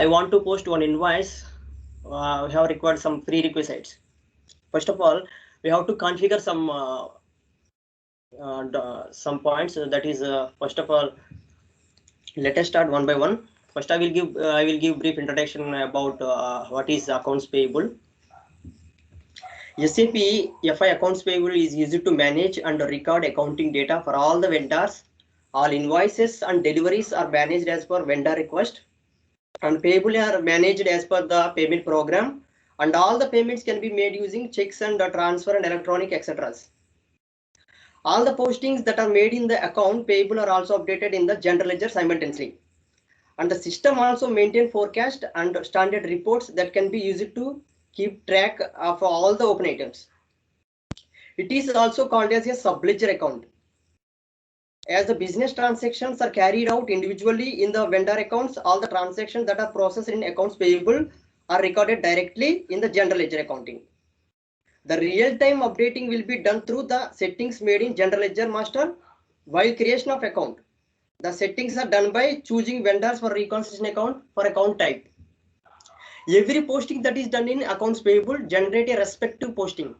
I want to post one invoice. We have required some prerequisites. First of all, we have to configure some points. That is, first of all, let us start one by one. First, I will give brief introduction about what is accounts payable. SAP FI accounts payable is used to manage and record accounting data for all the vendors. All invoices and deliveries are managed as per vendor request, and payable are managed as per the payment program, and all the payments can be made using checks and transfer and electronic etc. All the postings that are made in the account payable are also updated in the general ledger simultaneously. And the system also maintain forecast and standard reports that can be used to keep track of all the open items. It is also called as a sub-ledger account. As the business transactions are carried out individually in the vendor accounts, all the transactions that are processed in accounts payable are recorded directly in the general ledger accounting. The real-time updating will be done through the settings made in general ledger master while creation of account. The settings are done by choosing vendors for reconciliation account for account type. Every posting that is done in accounts payable generate a respective posting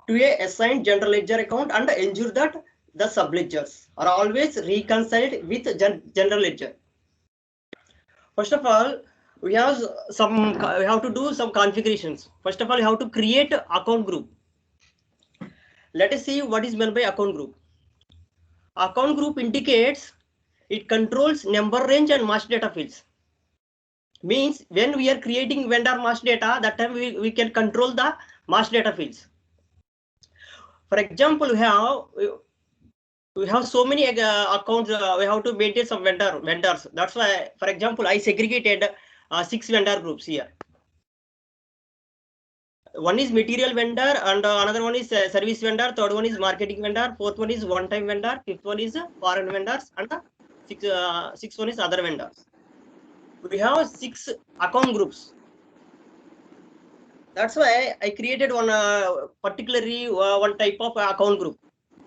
to a assigned general ledger account and ensure that the subledgers are always reconciled with general ledger. First of all, we have to do some configurations. First of all, you have to create account group. Let us see what is meant by account group. Account group indicates it controls number range and master data fields. Means when we are creating vendor master data, that time we can control the master data fields. For example, we have so many accounts. We have to maintain some vendors. That's why, for example, I segregated 6 vendor groups here. One is material vendor, and another one is service vendor. Third one is marketing vendor. Fourth one is one-time vendor. Fifth one is foreign vendors, and sixth one is other vendors. We have 6 account groups. That's why I created one particularly one type of account group.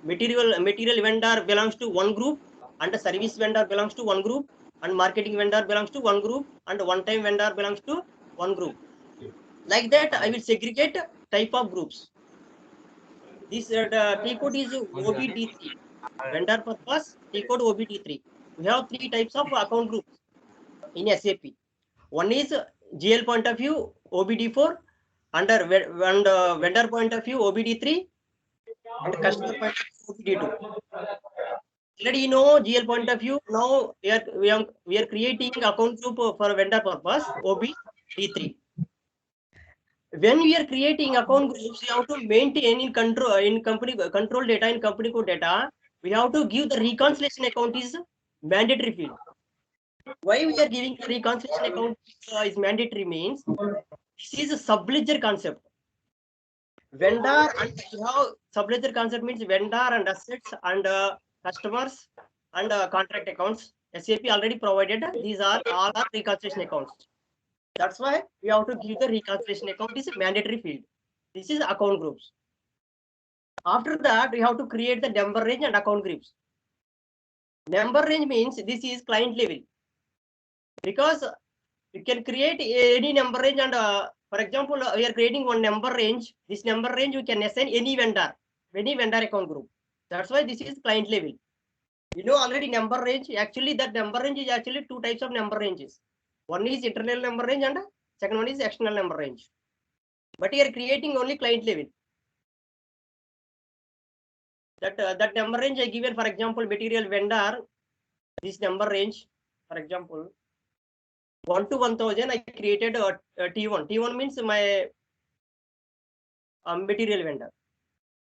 Material vendor belongs to one group, and the service vendor belongs to one group, and marketing vendor belongs to one group, and one-time vendor belongs to one group. Like that, I will segregate type of groups. This T code is OBD3. Vendor purpose T code OBD3. We have 3 types of account groups in SAP. One is GL point of view OBD4, under vendor point of view OBD3, and customer point of view OBD2. Already you know GL point of view. Now we are creating account group for vendor purpose OBD3. When we are creating account groups, we have to maintain in company control data in company code data. We have to give the reconciliation account is mandatory field. Why we are giving the reconciliation account is mandatory means this is a sub-ledger concept. Vendor and you have sub-ledger concept means vendor and assets and customers and contract accounts. SAP already provided these are all are reconciliation accounts. That's why we have to give the reconciliation account is a mandatory field. This is account groups. After that, we have to create the number range and account groups. Number range means this is client level, because you can create any number range, and for example, we are creating one number range. This number range we can assign any vendor account group. That's why this is client level. You know already number range. Actually, that number range is actually 2 types of number ranges. One is internal number range and second one is external number range. But we are creating only client level. That number range I given, for example, material vendor. This number range, for example, 1 to 1000. I created a T1. T1 means my material vendor.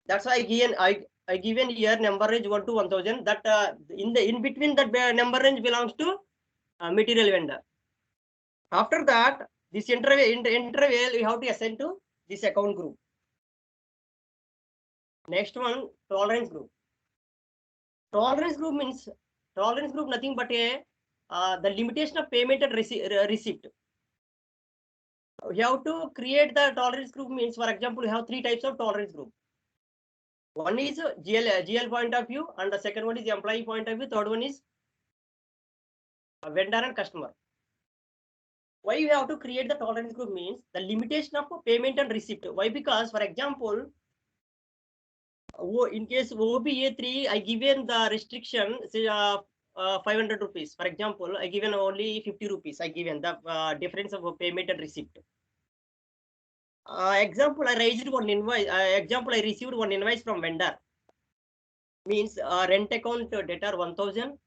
That's why I given here number range 1 to 1000. That in between that number range belongs to material vendor. After that, this interval we have to assign to this account group. Next one, tolerance group. Tolerance group means nothing but the limitation of payment and receipt. We have to create the tolerance group means, for example, we have 3 types of tolerance group. One is GL point of view, and the second one is employee point of view. Third one is vendor and customer. Why we have to create the tolerance group means the limitation of payment and receipt. Why? Because for example, in case OBA3, I given the restriction, say 500 rupees. For example, I given only 50 rupees. I given the difference of payment and receipt. Example, I raised one invoice. Example, I received one invoice from vendor. Means rent account debtor 1000,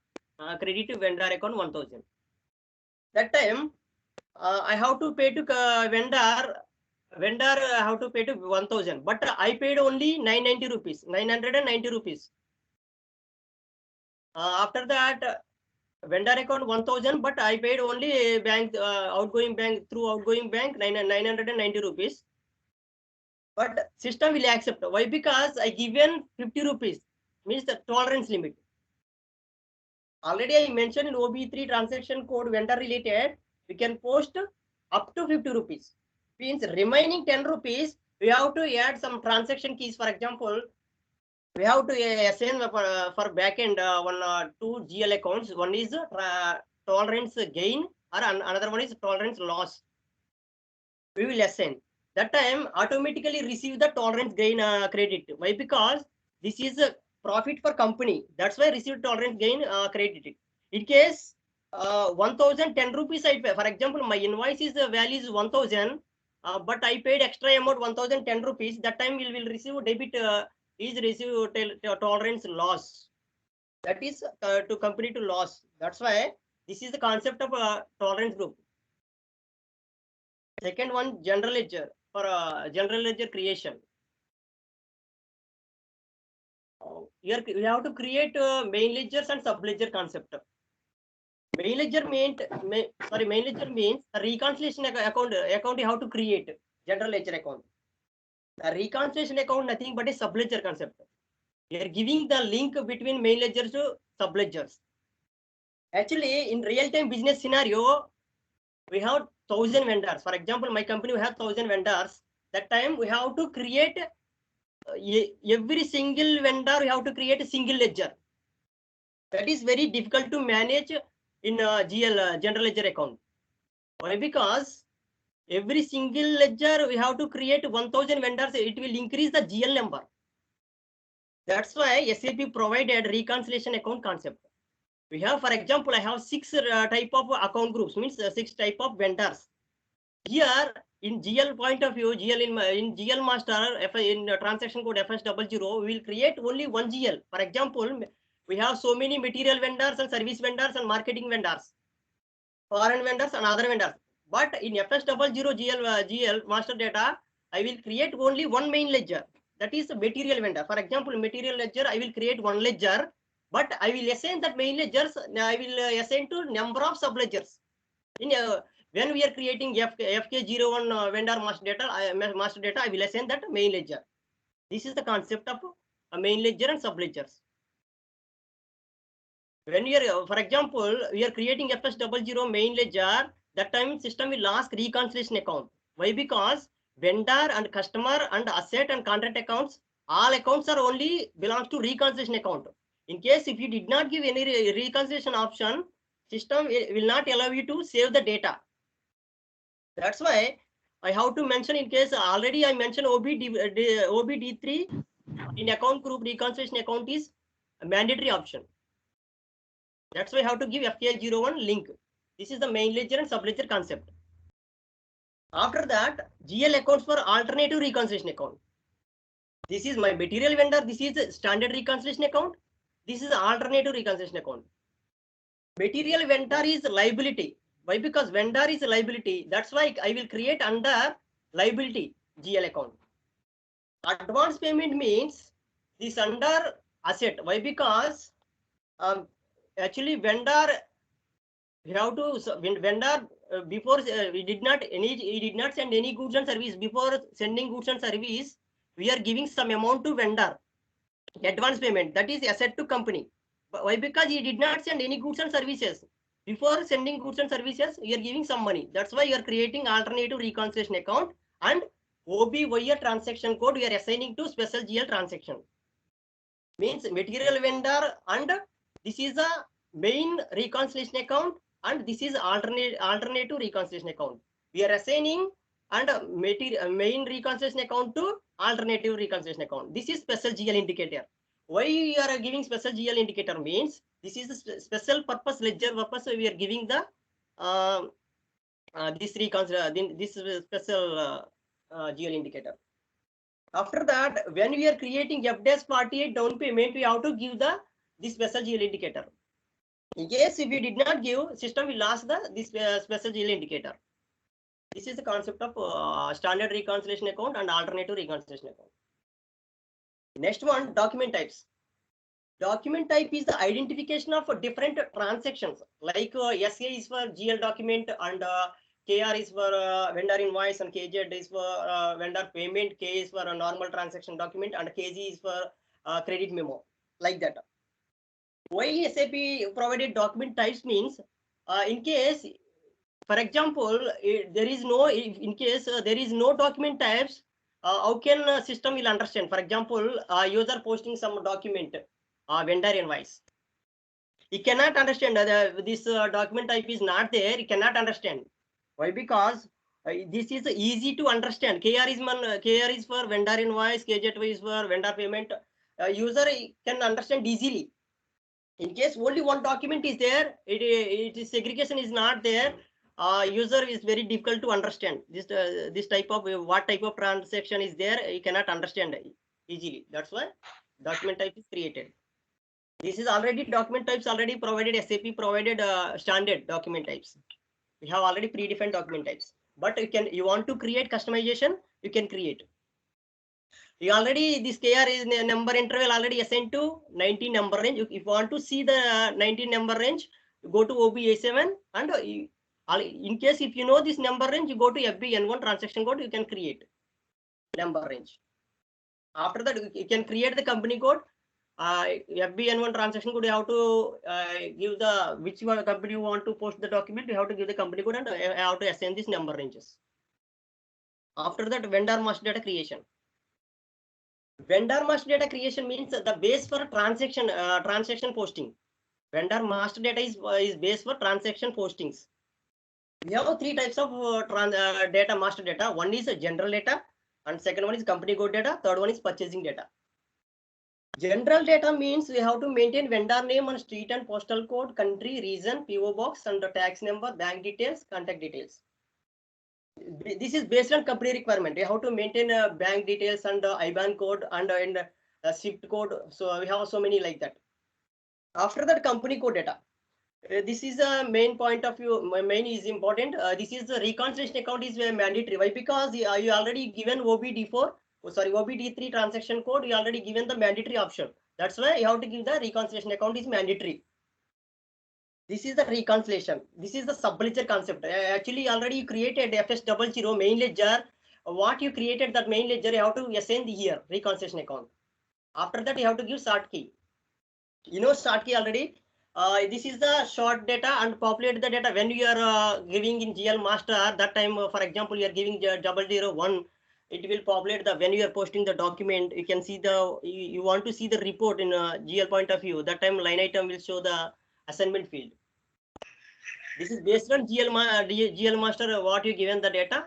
credit to vendor account 1000. That time I have to pay to vendor. Vendor have to pay to 1000, but I paid only 990 rupees, 990 rupees. After that, vendor account 1000, but I paid only bank outgoing bank through outgoing bank 990 rupees. But system will accept. Why? Because I given 50 rupees, means the tolerance limit. Already I mentioned in OB3 transaction code vendor related, we can post up to 50 rupees. Means remaining 10 rupees, we have to add some transaction keys. For example, we have to assign for backend two GL accounts. One is tolerance gain, or another one is tolerance loss. We will assign. That time automatically receive the tolerance gain credit. Why? Because this is a profit for company. That's why receive tolerance gain credited. In case 1010 rupees I pay. For example, my invoice is value is 1000, but I paid extra amount 1010 rupees. That time we will receive debit. Is receive tolerance loss. That is to company to loss. That's why this is the concept of tolerance group. Second one, general ledger for general ledger creation. Here we have to create main ledgers and sub ledger concept. Main ledger means the reconciliation account you have to create general ledger account. The reconciliation account nothing but a sub ledger concept. We are giving the link between main ledgers to sub ledgers. Actually, in real time business scenario, we have 1000 vendors. For example, my company we have 1000 vendors. That time we have to create every single vendor. We have to create a single ledger. That is very difficult to manage in GL general ledger account. Why? Because every single ledger we have to create 1000 vendors. It will increase the GL number. That's why SAP provided reconciliation account concept. We have, for example, I have 6 type of account groups, means 6 type of vendors. Here in GL point of view, in GL master, in transaction code FS00, we will create only one GL. For example, we have so many material vendors and service vendors and marketing vendors, foreign vendors and other vendors. But in FS00 GL master data, I will create only one main ledger. That is the material vendor. For example, material ledger, I will create one ledger, but I will assign that main ledgers. I will assign to number of sub ledgers. In when we are creating FK01 vendor master data, I will assign that main ledger. This is the concept of a main ledger and sub ledgers. When we are, for example, we are creating FS00 main ledger, that time system will ask reconciliation account. Why? Because vendor and customer and asset and contract accounts, all accounts are only belongs to reconciliation account. In case if you did not give any reconciliation option, system will not allow you to save the data. That's why I have to mention, in case already I mentioned OBD3 in account group reconciliation account is a mandatory option. That's why I have to give FKL01 link. This is the main ledger and sub ledger concept. After that, GL accounts for alternative reconciliation account. This is my material vendor. This is standard reconciliation account. This is alternative reconciliation account. Material vendor is liability. Why? Because vendor is a liability. That's why I will create under liability GL account. Advance payment means this under asset. Why? Because actually vendor, we have to vendor before he did not send any goods and service. Before sending goods and service, we are giving some amount to vendor, advance payment. That is asset to company. But why? Because he did not send any goods and services. Before sending goods and services, you are giving some money. That's why you are creating alternative reconciliation account, and OBYR transaction code we are assigning to special GL transaction. Means material vendor, and this is a main reconciliation account, and this is alternative reconciliation account. We are assigning and main reconciliation account to alternative reconciliation account. This is special GL indicator. Why you are giving special GL indicator means this is a special purpose ledger purpose. So we are giving the this special GL indicator. After that, when we are creating F-48 down payment, we have to give this special GL indicator. In case if we did not give, system will ask this special GL indicator. This is the concept of standard reconciliation account and alternative reconciliation account. Next one, document types. Document type is the identification of different transactions. Like SA is for GL document and KR is for vendor invoice and KZ is for vendor payment. K is for a normal transaction document and KG is for credit memo. Like that. Why SAP provided document types means in case, for example, there is no, in case there is no document types, how can system will understand? For example, user posting some document, vendor invoice. He cannot understand this document type is not there. He cannot understand. Why? Because this is easy to understand. KR is for vendor invoice, KZ is for vendor payment. User can understand easily. In case only one document is there, it is segregation is not there. User is very difficult to understand this type of what type of transaction is there. You cannot understand easily. That's why document type is created. This is already document types already provided. SAP provided standard document types. We have already predefined document types. But you want to create customization, you can create. You already this KR is number interval already assigned to 19 number range. If you want to see the 19 number range, you go to OBA7 and in case if you know this number range, you go to FBN1 transaction code, you can create number range. After that, you can create the company code. FBN1 transaction code, you have to give the which company you want to post the document, you have to give the company code and you have to assign these number ranges. After that, vendor master data creation. Vendor master data creation means the base for transaction posting. Vendor master data is base for transaction postings. We have three types of data master data. One is general data, and second one is company code data. Third one is purchasing data. General data means we have to maintain vendor name and street and postal code, country, region, PO box, and the tax number, bank details, contact details. This is based on company requirement. You have to maintain bank details and IBAN code and SWIFT code. So we have so many like that. After that, company code data. This is a main point of view. Main is important. This is the reconciliation account is mandatory. Why? Because you already given OBD4. Sorry, OBD3 transaction code. You already given the mandatory option. That's why you have to give the reconciliation account is mandatory. This is the reconciliation. This is the sub-ledger concept. Actually, already created FS00 main ledger. What you created that main ledger, you have to assign the here reconciliation account. After that, you have to give short key. You know short key already. This is the short data and populate the data. When you are giving in GL master, that time, for example, you are giving 001. It will populate the when you are posting the document. You can see you want to see the report in GL point of view. That time line item will show the assignment field. This is based on GL master. What you given the data,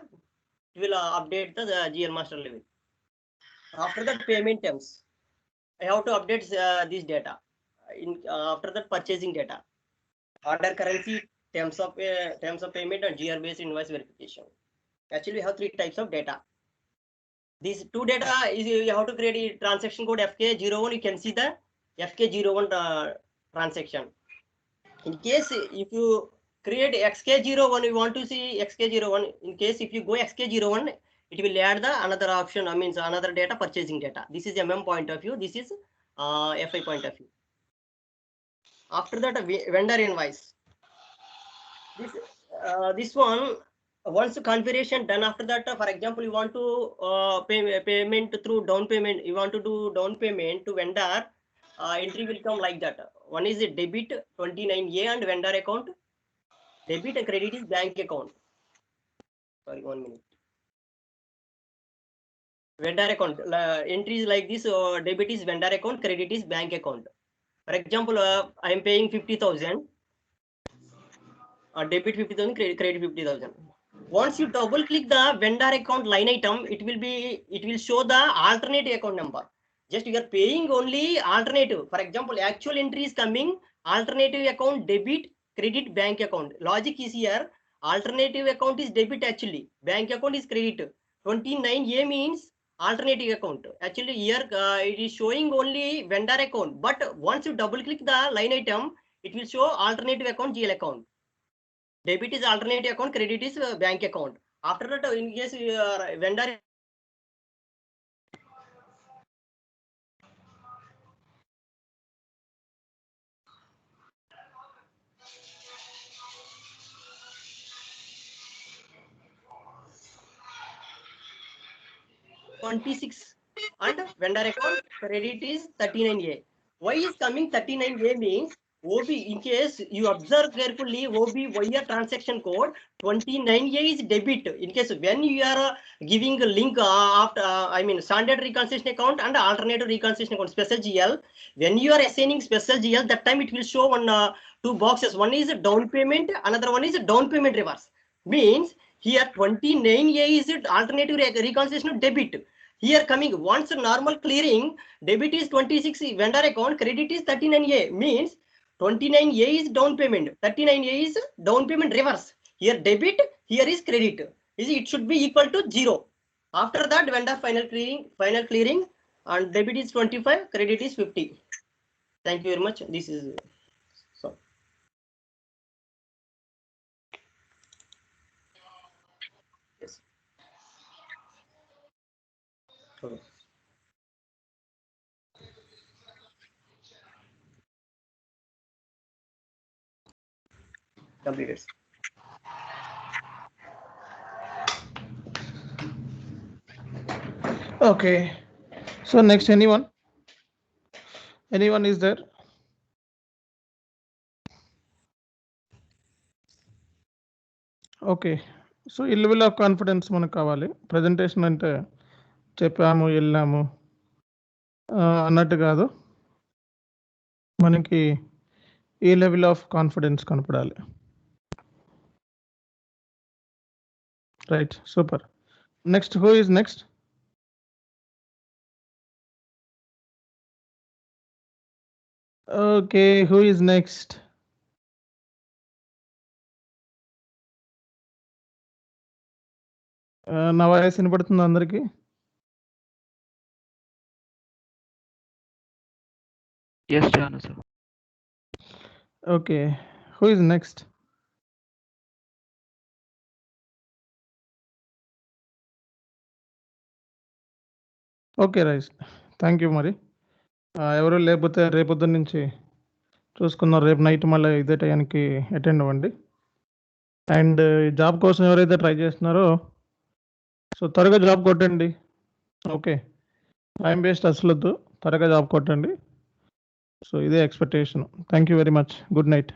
it will update the GL master level. After that, payment terms. I have to update this data. After that, purchasing data, order currency, terms of payment, and GR based invoice verification. Actually, we have three types of data. These two data is you have to create a transaction code FK01. You can see the FK01 transaction. In case if you create XK01, you want to see XK01. In case if you go XK01, it will add the another option. I mean another data, purchasing data. This is MM point of view. This is FI point of view. After that, vendor invoice. This one, once configuration done, after that, for example, you want to payment through down payment. You want to do down payment to vendor. Entry will come like that. One is a debit 29A and vendor account. Debit and credit is bank account. Sorry, 1 minute. Vendor account entry is like this. Debit is vendor account, credit is bank account. For example, I am paying 50,000. debit 50,000, credit 50,000. Once you double click the vendor account line item, it will show the alternative account number. Just you are paying only alternative. For example, actual entry is coming alternative account debit, credit, bank account. Logic is here. Alternative account is debit actually. Bank account is credit. 29A means alternative account. Actually here it is showing only vendor account. But once you double click the line item, it will show alternative account, GL account. Debit is alternative account, credit is bank account. After that, in case vendor (26) and vendor account credit is 39A. Why is coming 39A means OB, in case you observe carefully, OB transaction code 29A is debit. In case when you are giving a link after standard reconciliation account and alternative reconciliation account, special GL, when you are assigning special GL, that time it will show on two boxes. One is down payment, another one is down payment reverse. Means here 29A is alternative reconciliation debit. Here coming once normal clearing, debit is 26 vendor account, credit is 39A. Means 29A is down payment, 39A is down payment reverse. Here debit, here is credit. It should be equal to 0. After that, vendor final clearing, and debit is 25, credit is 50. Thank you very much. This is so. Yes. Completed. Okay. So next, anyone? Anyone is there? Okay. So ఈ level of confidence మనకు కావాలి. Presentation అంటే చెప్పాము, వెళ్ళాము అన్నట్టు కాదు. మనకి ఈ లెవెల్ ఆఫ్ కాన్ఫిడెన్స్ కనపడాలి. Right, super. Next, who is next? Okay, who is next? నా వాయిస్ వినపడుతుంది అందరికి? Yes, Janu sir. Okay, who is next? Okay right, thank you. మరి ఎవరు లేకపోతే రేపొద్దున నుంచి చూసుకున్నారు, రేపు నైట్ మళ్ళీ ఇదే టైంకి అటెండ్ అవ్వండి. అండ్ జాబ్ కోసం ఎవరైతే ట్రై చేస్తున్నారో సో త్వరగా జాబ్ కొట్టండి. ఓకే, టైం వేస్ట్ అసలు వద్దు, త్వరగా జాబ్ కొట్టండి. సో ఇదే expectation. Thank you very much. Good night.